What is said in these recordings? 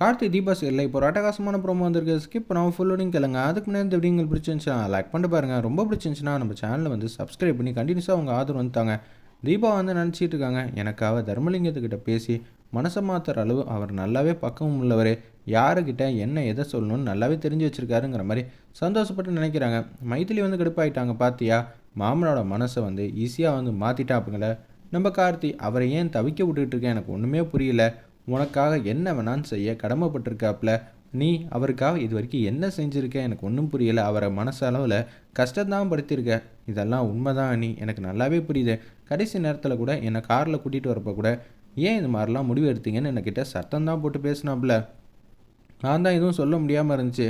கார்த்தி தீபா சீரியலில் இப்போ ஒரு அட்டகாசமான ப்ரோமோ வந்திருக்கு. ஸ்கிப் பண்ணாமல் ஃபுல்லோடையும் கேளுங்க. அதுக்கு முன்னாடி இந்த வீடியோ உங்களுக்கு பிடிச்சிருந்துச்சுன்னா லைக் பண்ணிட்டு பாருங்க. ரொம்ப பிடிச்சிருந்துச்சுன்னா நம்ம சேனலை வந்து சப்ஸ்கிரைப் பண்ணி கண்டினியூஸாக அவங்க ஆதரவு வந்துட்டாங்க. தீபா வந்து நினச்சிட்டு இருக்காங்க, எனக்காக தர்மலிங்கத்துக்கிட்ட பேசி மனசை மாற்றுற அளவு அவர் நல்லாவே பக்குவம் உள்ளவர், யாருக்கிட்ட என்ன எதை சொல்லணும்னு நல்லாவே தெரிஞ்சு வச்சிருக்காருங்கிற மாதிரி சந்தோஷப்பட்டு நினைக்கிறாங்க. மைத்திலி வந்து கடுப்பாயிட்டாங்க. பார்த்தியா, மாமனோட மனசை வந்து ஈஸியாக வந்து மாற்றிட்டாப்புங்கள நம்ம கார்த்தி. அவரை ஏன் தவிக்க விட்டுட்டு இருக்கேன், எனக்கு ஒன்றுமே புரியல. உனக்காக என்ன வேணான்னு செய்ய கடமைப்பட்டிருக்காப்புல. நீ அவருக்காக இது வரைக்கும் என்ன செஞ்சுருக்க, எனக்கு ஒன்றும் புரியலை. அவரை மனசளவில் கஷ்டம்தான் படுத்தியிருக்க. இதெல்லாம் உண்மைதான் நீ, எனக்கு நல்லாவே புரியுது. கடைசி நேரத்தில் கூட என்னை காரில் கூட்டிகிட்டு வரப்போ கூட ஏன் இது மாதிரிலாம் முடிவு எடுத்தீங்கன்னு என்கிட்ட சத்தம் தான் போட்டு பேசினாப்புல. நான் தான் எதுவும் சொல்ல முடியாமல் இருந்துச்சு.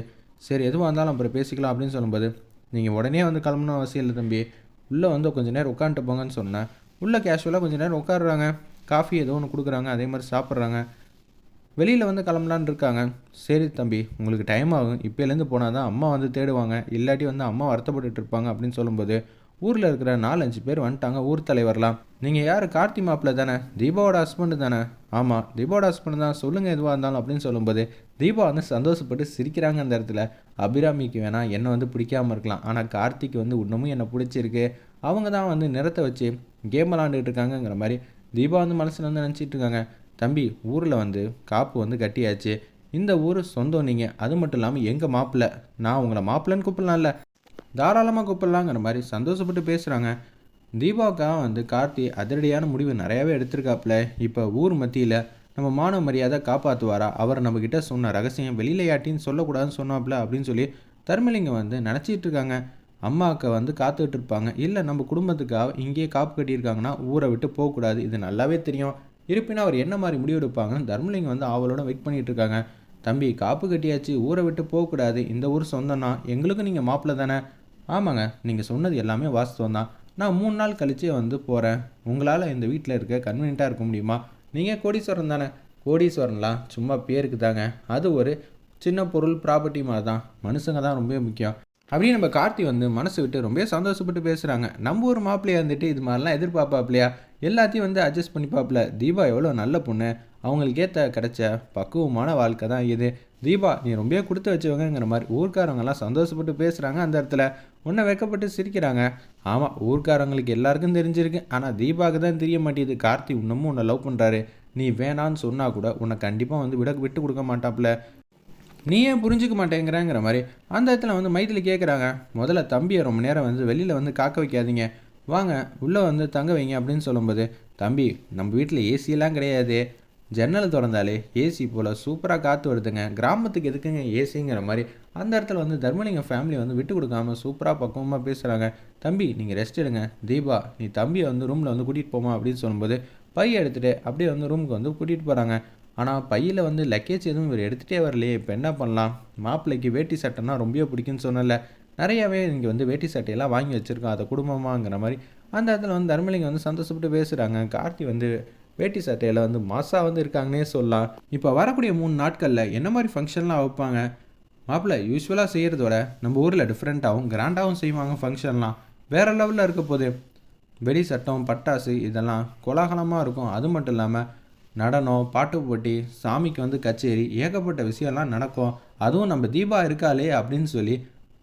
சரி, எதுவாக இருந்தாலும் அப்புறம் பேசிக்கலாம் அப்படின்னு சொல்லும்போது, நீங்கள் உடனே வந்து கிளம்பணும் அவசியம் இல்லை தம்பி, உள்ளே வந்து கொஞ்சம் நேரம் உட்காந்துட்டு போங்கன்னு சொன்னேன். உள்ளே கேஷுவலாக கொஞ்சம் நேரம் உட்காடுறாங்க. காஃபி ஏதோ ஒன்று கொடுக்குறாங்க, அதே மாதிரி சாப்பிட்றாங்க. வெளியில் வந்து கிளம்பலான்னு இருக்காங்க. சரி தம்பி, உங்களுக்கு டைம் ஆகும், இப்போலேருந்து போனால் தான் அம்மா வந்து தேடுவாங்க, இல்லாட்டி வந்து அம்மா வருத்தப்பட்டுட்டு இருப்பாங்க அப்படின்னு சொல்லும்போது, ஊரில் இருக்கிற 4-5 பேர் வந்துட்டாங்க. ஊர் தலைவர்லாம். நீங்கள் யார், கார்த்தி மாப்பிள்ள தானே, தீபாவோட ஹஸ்பண்டு தானே? ஆமாம், தீபாவோட ஹஸ்பண்ட் தான், சொல்லுங்கள் எதுவாக இருந்தாலும் அப்படின்னு சொல்லும்போது, தீபா வந்து சந்தோஷப்பட்டு சிரிக்கிறாங்க. அந்த இடத்துல அபிராமிக்கு வேணால் என்னை வந்து பிடிக்காமல் இருக்கலாம், ஆனால் கார்த்திக்கு வந்து இன்னமும் என்னை பிடிச்சிருக்கு. அவங்க தான் வந்து நிறத்தை வச்சு கேம் விளாண்டுட்டு இருக்காங்கங்கிற மாதிரி தீபா வந்து மனசில் வந்து நினச்சிட்டு இருக்காங்க. தம்பி, ஊரில் வந்து காப்பு வந்து கட்டியாச்சு. இந்த ஊர் சொந்தம் நீங்கள், அது மட்டும் இல்லாமல் எங்கள் மாப்பிள்ளை. நான் உங்களை மாப்பிள்ளைன்னு கூப்பிடலாம்ல, தாராளமாக கூப்பிடலாங்கிற மாதிரி சந்தோஷப்பட்டு பேசுகிறாங்க. தீபாவுக்காக வந்து கார்த்தி அதிரடியான முடிவு நிறையாவே எடுத்திருக்காப்புல. இப்போ ஊர் மத்தியில் நம்ம மான மரியாதை காப்பாற்றுவாரா, அவர் நம்மக்கிட்ட சொன்ன ரகசியம் வெளியில் யாட்டின்னு சொல்லக்கூடாதுன்னு சொன்னாப்புல அப்படின்னு சொல்லி தர்மலிங்கம் வந்து நினச்சிட்டு இருக்காங்க. அம்மாவுக்கு வந்து காத்துக்கிட்டு இருப்பாங்க, இல்லை நம்ம குடும்பத்துக்காக இங்கேயே காப்பு கட்டியிருக்காங்கன்னா ஊரை விட்டு போகக்கூடாது, இது நல்லாவே தெரியும். இருப்பினும் அவர் என்ன மாதிரி முடிவு எடுப்பாங்கன்னு தர்மலிங்கம் வந்து அவளோட வெயிட் பண்ணிகிட்டு இருக்காங்க. தம்பி, காப்பு கட்டியாச்சு, ஊரை விட்டு போகக்கூடாது, இந்த ஊர் சொந்தம்னா எங்களுக்கும் நீங்கள் மாப்பிள்ளை தானே? ஆமாங்க, நீங்கள் சொன்னது எல்லாமே வாஸ்தவம் தான். நான் 3 நாள் கழிச்சே வந்து போகிறேன். உங்களால் இந்த வீட்டில் இருக்க கன்வீனியண்ட்டாக இருக்க முடியுமா? நீங்கள் கோடீஸ்வரன் தானே? கோடீஸ்வரன்லாம் சும்மா பேருக்கு தாங்க, அது ஒரு சின்ன பொருள், ப்ராப்பர்ட்டி மாதிரி தான். மனுஷங்க தான் ரொம்ப முக்கியம் அப்படின்னு நம்ம கார்த்தி வந்து மனசு விட்டு ரொம்ப சந்தோஷப்பட்டு பேசுகிறாங்க. நம்ம ஒரு மாப்பிள்ளையா இருந்துட்டு இது மாதிரிலாம் எதிர்பார்ப்பாப்லையா? எல்லாத்தையும் வந்து அட்ஜஸ்ட் பண்ணிப்பாப்புல. தீபா எவ்வளோ நல்ல பொண்ணு, அவங்களுக்கு ஏற்ற கிடைச்ச பக்குவமான வாழ்க்கை தான் இது. தீபா, நீ ரொம்ப கொடுத்து வச்சவங்கிற மாதிரி ஊர்க்காரவங்கெல்லாம் சந்தோஷப்பட்டு பேசுகிறாங்க. அந்த இடத்துல ஒன்றை வைக்கப்பட்டு சிரிக்கிறாங்க. ஆமாம், ஊர்க்காரங்களுக்கு எல்லாருக்கும் தெரிஞ்சிருக்கு, ஆனால் தீபாவுக்கு தான் தெரிய மாட்டேங்குது. கார்த்தி இன்னமும் உன்னை லவ் பண்ணுறாரு. நீ வேணான்னு சொன்னால் கூட உன்னை கண்டிப்பாக வந்து விட்டு கொடுக்க மாட்டாப்புல. நீ ஏன் புரிஞ்சிக்க மாட்டேங்கிறங்கிற மாதிரி அந்த இடத்துல வந்து மைத்திலி கேட்குறாங்க. முதல்ல தம்பியை ரொம்ப நேரம் வந்து வெளியில் வந்து காக்க வைக்காதீங்க, வாங்க உள்ளே வந்து தங்க வைங்க அப்படின்னு சொல்லும்போது, தம்பி, நம்ம வீட்டில் ஏசியெல்லாம் கிடையாது, ஜன்னல் திறந்தாலே ஏசி போல் சூப்பராக காற்று வருதுங்க, கிராமத்துக்கு எதுக்குங்க ஏசிங்கிற மாதிரி அந்த இடத்துல வந்து தர்மலிங்கம் ஃபேமிலி வந்து விட்டு கொடுக்காம சூப்பராக பக்குவமாக பேசுகிறாங்க. தம்பி, நீங்கள் ரெஸ்ட் எடுங்க. தீபா, நீ தம்பியை வந்து ரூமில் வந்து கூட்டிகிட்டு போமா அப்படின்னு சொல்லும்போது, பையை எடுத்துகிட்டு அப்படியே வந்து ரூமுக்கு வந்து கூட்டிகிட்டு போகிறாங்க. ஆனால் பையில் வந்து லக்கேஜ் எதுவும் இவர் எடுத்துகிட்டே வரலையே, இப்போ என்ன பண்ணலாம்? மாப்பிள்ளைக்கு வேட்டி சட்டைன்னா ரொம்ப பிடிக்குன்னு சொன்னல, நிறையாவே இங்கே வந்து வேட்டி சட்டையெல்லாம் வாங்கி வச்சுருக்கோம், அதை குடும்பமாங்கிற மாதிரி அந்த இடத்துல வந்து தர்மலிங்கம் வந்து சந்தோஷப்பட்டு பேசுகிறாங்க. கார்த்தி வந்து வேட்டி சட்டையில் வந்து மாசாக வந்து இருக்காங்கன்னே சொல்லலாம். இப்போ வரக்கூடிய 3 நாட்களில் என்ன மாதிரி ஃபங்க்ஷன்லாம் வைப்பாங்க? மாப்பிள்ளை யூஸ்வலாக செய்கிறதோட நம்ம ஊரில் டிஃப்ரெண்ட்டாகவும் கிராண்டாகவும் செய்வாங்க. ஃபங்க்ஷன்லாம் வேறு லெவலில் இருக்க போது, வெடி சட்டம், பட்டாசு இதெல்லாம் கோலாகலமாக இருக்கும். அது மட்டும் இல்லாமல் நடனம், பாட்டு போட்டி, சாமிக்கு வந்து கச்சேரி, ஏகப்பட்ட விஷயம்லாம் நடக்கும். அதுவும் நம்ம தீபா இருக்காளே அப்படின்னு சொல்லி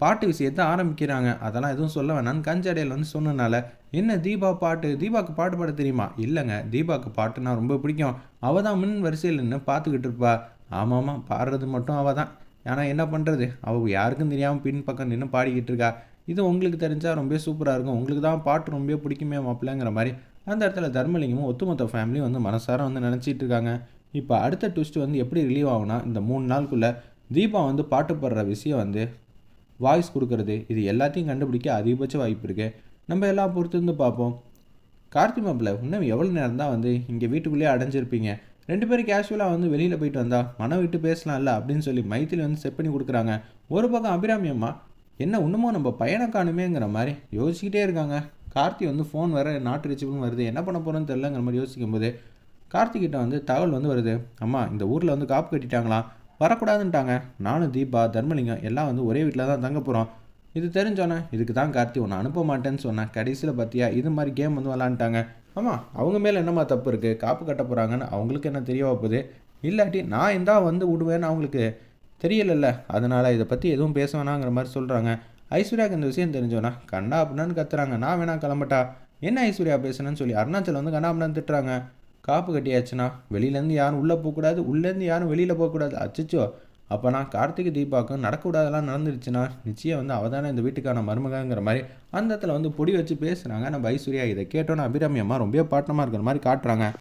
பாட்டு விஷயத்தை ஆரம்பிக்கிறாங்க. அதெல்லாம் எதுவும் சொல்ல வேணான்னு கஞ்சடையில் வந்து சொன்னனால, என்ன தீபா பாட்டு, தீபாவுக்கு பாட்டு பாட தெரியுமா? இல்லைங்க, தீபாவுக்கு பாட்டுனா ரொம்ப பிடிக்கும், அவள் தான் முன் வரிசையில் நின்று பார்த்துக்கிட்டு இருப்பா. ஆமாம்மா, பாடுறது மட்டும் அவள் தான், ஆனால் என்ன பண்ணுறது, அவள் யாருக்கும் தெரியாமல் பின் பக்கம் நின்று பாடிக்கிட்டு இருக்கா. இது உங்களுக்கு தெரிஞ்சால் ரொம்ப சூப்பராக இருக்கும், உங்களுக்கு தான் பாட்டு ரொம்ப பிடிக்குமே மாப்பிள்ளைங்கிற மாதிரி அந்த இடத்துல தர்மலிங்கமும் ஒட்டுமொத்த ஃபேமிலியும் வந்து மனசார வந்து நினச்சிட்டு இருக்காங்க. இப்போ அடுத்த ட்விஸ்ட் வந்து எப்படி ரிலீவ் ஆகுனா, இந்த 3 நாளுக்குள்ளே தீபா வந்து பாட்டு பாடுற விஷயம் வந்து வாய்ஸ் கொடுக்கறது, இது எல்லாத்தையும் கண்டுபிடிக்க அதிகபட்ச வாய்ப்பு இருக்குது. நம்ம எல்லாம் பொறுத்து இருந்து பார்ப்போம். கார்த்தி மாப்பிள்ளை, இன்னும் எவ்வளோ நேரம் தான் வந்து இங்கே வீட்டுக்குள்ளேயே அடைஞ்சிருப்பீங்க? 2 பேரும் கேஷுவலாக வந்து வெளியில் போயிட்டு வந்தா மனம் விட்டு பேசலாம்ல அப்படின்னு சொல்லி மைத்திலி வந்து செட் பண்ணி கொடுக்குறாங்க. ஒரு பக்கம் அபிராமி அம்மா, என்ன இன்னமும் நம்ம பையனை காணுமேங்கிற மாதிரி யோசிச்சுக்கிட்டே இருக்காங்க. கார்த்தி வந்து ஃபோன் வேறு நாட்டு ரிச்சிப்புன்னு வருது, என்ன பண்ண போகிறோன்னு தெரிலங்கிற மாதிரி யோசிக்கும்போது, கார்த்திகிட்ட வந்து தகவல் வந்து வருது. அம்மா, இந்த ஊரில் வந்து காப்பு கட்டிட்டாங்களாம், வரக்கூடாதுன்ட்டாங்க. நானும் தீபா, தர்மலிங்கம் எல்லாம் வந்து ஒரே வீட்டில் தான் தங்க போகிறோம். இது தெரிஞ்சோன்னே இதுக்கு தான் கார்த்தி ஒன்று அனுப்ப மாட்டேன்னு சொன்னேன். கடைசியில் பார்த்தியா இது மாதிரி கேம் வந்து விளாண்டுட்டாங்க. ஆமாம், அவங்க மேலே என்னம்மா தப்பு இருக்குது? காப்பு கட்ட போகிறாங்கன்னு அவங்களுக்கு என்ன தெரிய போகுது? இல்லாட்டி நான் இருந்தா வந்து விடுவேன்னு அவங்களுக்கு தெரியலல்ல. அதனால இத பத்தி எதுவும் பேச வேணாங்கிற மாரி சொல்றாங்க. ஐஸ்வர்யாவுக்கு இந்த விஷயம் தெரிஞ்சோன கண்டா பின்னான்னு கத்துறாங்க. நான் வேணா கிளம்பட்டா? என்ன ஐஸ்வர்யா பேசுனேன்னு சொல்லி அருணாச்சலம் வந்து கண்டா பின்னான்னு திட்டுறாங்க. காப்பு கட்டியாச்சுன்னா வெளியிலேருந்து யாரும் உள்ள போக்கூடாது. உள்ளேருந்து யாரும் வெளியில போக்கூடாது. அச்சச்சோ! அப்பனா கார்த்திக் தீபாவுக்கும் நடக்கக்கூடாதெல்லாம் நடந்துருச்சுன்னா, நிச்சயம் வந்து அவ தானே இந்த வீட்டுக்கான மருமகங்கிற மாரி அந்த இடத்துல வந்து பொடி வச்சு பேசுறாங்க. நம்ம ஐஸ்வர்யா இத கேட்டோனே அபிராமி அம்மா ரொம்பவே பாட்டமா இருக்கிற மாரி காட்டுறாங்க.